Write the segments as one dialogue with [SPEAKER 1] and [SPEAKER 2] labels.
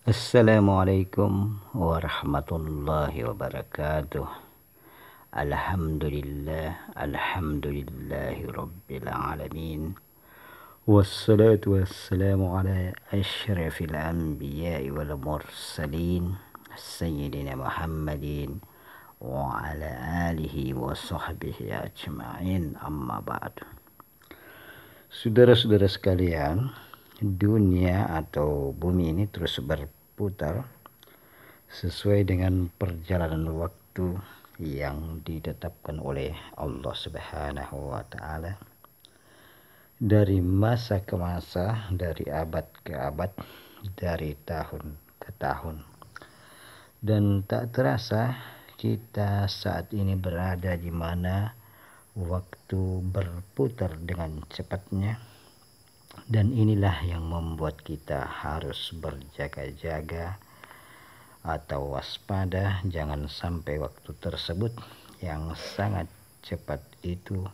[SPEAKER 1] Assalamualaikum warahmatullahi wabarakatuh. Alhamdulillahi rabbil alamin. Wassalatu wassalamu ala asyrafil anbiya'i wal mursalin Sayyidina Muhammadin wa ala alihi wa sahbihi ajma'in, amma ba'du. Saudara-saudara sekalian, dunia atau bumi ini terus berputar sesuai dengan perjalanan waktu yang ditetapkan oleh Allah Subhanahu wa taala. Dari masa ke masa, dari abad ke abad, dari tahun ke tahun. Dan tak terasa kita saat ini berada di mana waktu berputar dengan cepatnya. Dan inilah yang membuat kita harus berjaga-jaga atau waspada, jangan sampai waktu tersebut yang sangat cepat itu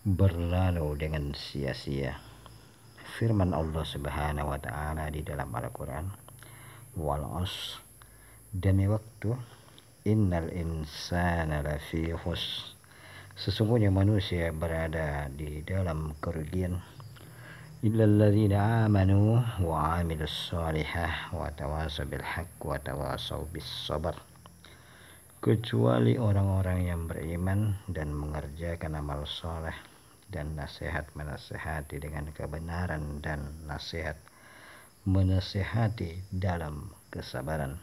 [SPEAKER 1] berlalu dengan sia-sia. Firman Allah Subhanahu wa taala di dalam Al-Qur'an, wal asr, demi waktu, innal insana lafi khusr, sesungguhnya manusia berada di dalam kerugian, illalladzina amanu wa amilus solihah wa tawasaw bil haqq wa tawasaw bis sabar, kecuali orang-orang yang beriman dan mengerjakan amal soleh dan nasihat menasihati dengan kebenaran dan nasihat menasihati dalam kesabaran.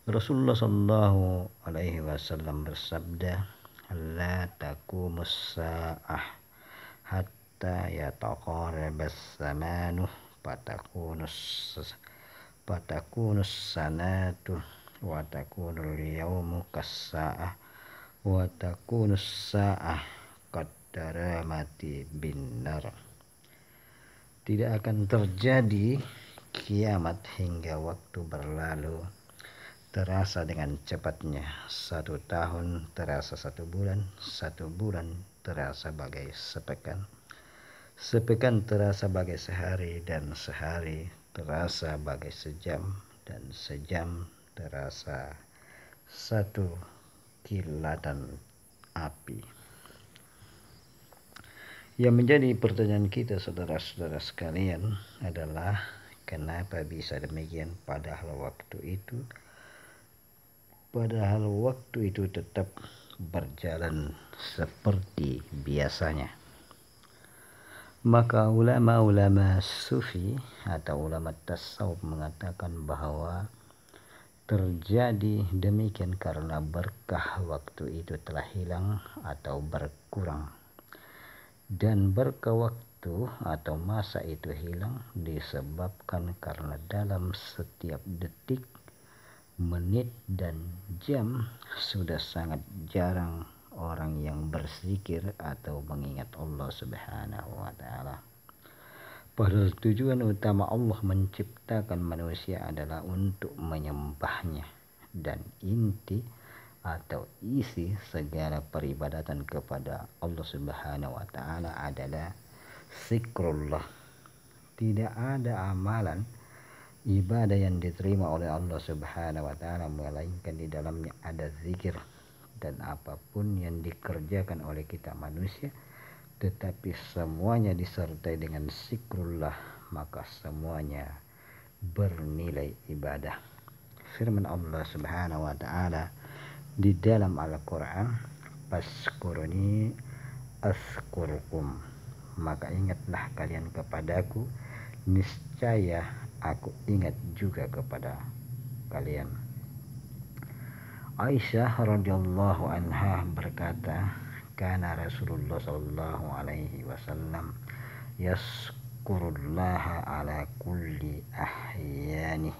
[SPEAKER 1] Rasulullah sallallahu alaihi wasallam bersabda, la taqumus sa'ah hatta yataqarabas zamanu patakunus sanatu wa takunul yawmu kas-sa'ah wa takunus sa'ah qaddaramati binnar. Tidak akan terjadi kiamat hingga waktu berlalu terasa dengan cepatnya. 1 tahun terasa 1 bulan, 1 bulan terasa bagai sepekan, sepekan terasa bagai sehari, dan sehari terasa bagai sejam, dan sejam terasa 1 kilatan api. Yang menjadi pertanyaan kita, saudara-saudara sekalian, adalah kenapa bisa demikian padahal waktu itu tetap berjalan seperti biasanya. Maka ulama-ulama sufi atau ulama tasawuf mengatakan bahwa terjadi demikian karena berkah waktu itu telah hilang atau berkurang. Dan berkah waktu atau masa itu hilang disebabkan karena dalam setiap detik, menit, dan jam sudah sangat jarang orang yang berzikir atau mengingat Allah Subhanahu wa taala. Padahal tujuan utama Allah menciptakan manusia adalah untuk menyembahnya, dan inti atau isi segala peribadatan kepada Allah Subhanahu wa taala adalah zikrullah. Tidak ada amalan ibadah yang diterima oleh Allah Subhanahu wa taala melainkan di dalamnya ada zikir. Dan apapun yang dikerjakan oleh kita manusia, tetapi semuanya disertai dengan zikrullah, maka semuanya bernilai ibadah. Firman Allah Subhanahu wa taala di dalam Al-Quran, Faskuruni askurkum, maka ingatlah kalian kepadaku, niscaya aku ingat juga kepada kalian. Aisyah radhiyallahu anha berkata, kana Rasulullah sallallahu alaihi wasallam yaskurullaha ala kulli ahyani,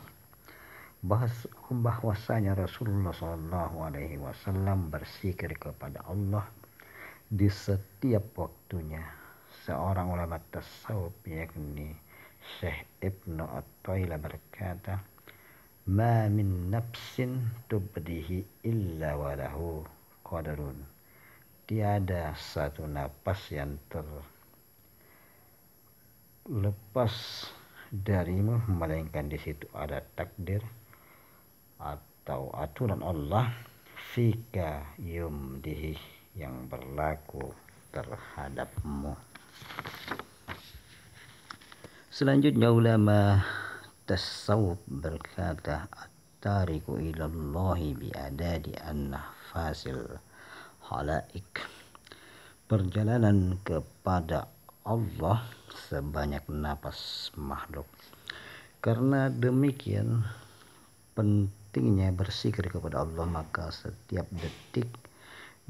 [SPEAKER 1] bahwasanya Rasulullah sallallahu alaihi wasallam berzikir kepada Allah di setiap waktunya. Seorang ulama tasawuf yakni Syekh Ibnu At-Taillah berkata, ma min nafsin tubdihi illa walahu qadarun, tiada satu napas yang terlepas darimu, melainkan di situ ada takdir atau aturan Allah fika yumdihi yang berlaku terhadapmu. Selanjutnya ulama tasawuf berkata, at-tariku ilallahi biadadi an-nahfasil halaik, perjalanan kepada Allah sebanyak napas makhluk. Karena demikian pentingnya berzikir kepada Allah, maka setiap detik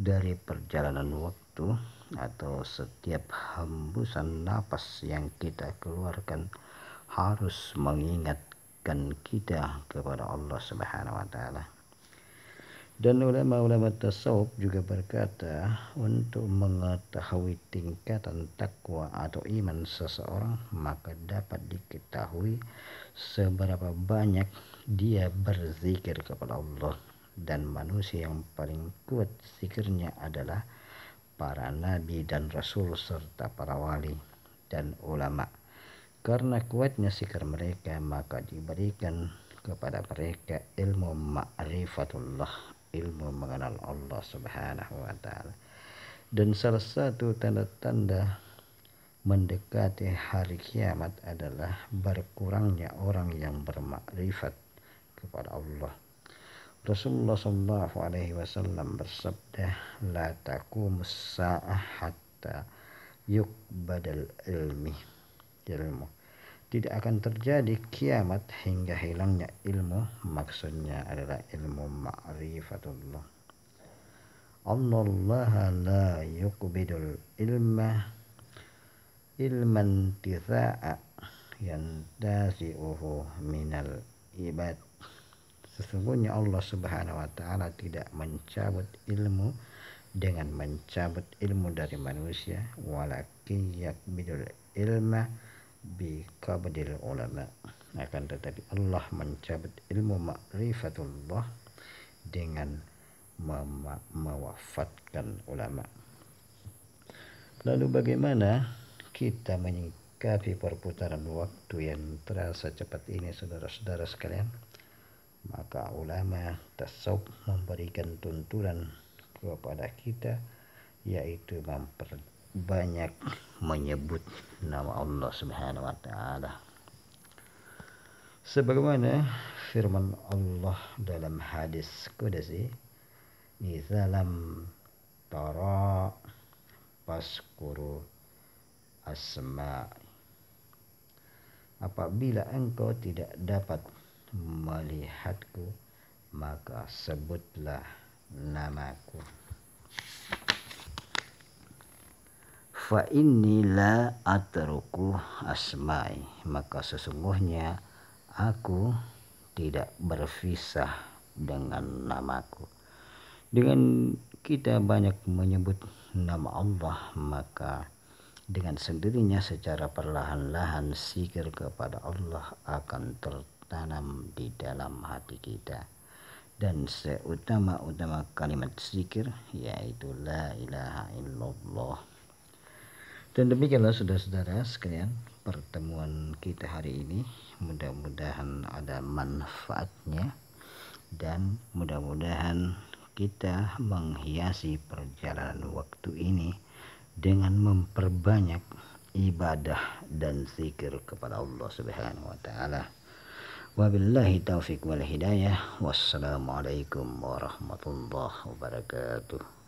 [SPEAKER 1] dari perjalanan waktu atau setiap hembusan napas yang kita keluarkan harus mengingatkan kita kepada Allah Subhanahu wa taala. Dan ulama-ulama tasawuf juga berkata, untuk mengetahui tingkatan takwa atau iman seseorang, maka dapat diketahui seberapa banyak dia berzikir kepada Allah. Dan manusia yang paling kuat zikirnya adalah para nabi dan rasul serta para wali dan ulama. Karena kuatnya zikir mereka, maka diberikan kepada mereka ilmu ma'rifatullah, ilmu mengenal Allah Subhanahu wa taala. Dan salah satu tanda-tanda mendekati hari kiamat adalah berkurangnya orang yang bermakrifat kepada Allah. Rasulullah sallallahu alaihi wasallam bersabda, la taqumus sa'ah hatta yuqbadal ilmu. Tidak akan terjadi kiamat hingga hilangnya ilmu. Maksudnya adalah ilmu ma'rifatullah. Allah la yuqbidul ilman tiza'a yantazi'uhu minal ibad. Sesungguhnya Allah Subhanahu wa taala tidak mencabut ilmu dengan mencabut ilmu dari manusia, walakin yakbidul ilma biqabdil ulama. Akan tetapi Allah mencabut ilmu ma'rifatullah dengan mewafatkan ulama. Lalu bagaimana kita menyikapi perputaran waktu yang terasa cepat ini, saudara-saudara sekalian? Maka ulama tasawuf memberikan tuntunan kepada kita, yaitu memperbanyak menyebut nama Allah Subhanahu wa taala. Sebagaimana firman Allah dalam hadis qudsi, "Idza lam tara faskuru asma." Apabila engkau tidak dapat melihatku, maka sebutlah namaku. Fa inni la atruku asma'i, maka sesungguhnya aku tidak berpisah dengan namaku. Dengan kita banyak menyebut nama Allah, maka dengan sendirinya secara perlahan-lahan zikir kepada Allah akan tertanam di dalam hati kita. Dan seutama-utama kalimat zikir yaitu la ilaha illallah. Dan demikianlah saudara-saudara sekalian pertemuan kita hari ini. Mudah-mudahan ada manfaatnya, dan mudah-mudahan kita menghiasi perjalanan waktu ini dengan memperbanyak ibadah dan zikir kepada Allah Subhanahu wa taala. Wabillahi taufiq wal hidayah. Wassalamualaikum warahmatullahi wabarakatuh.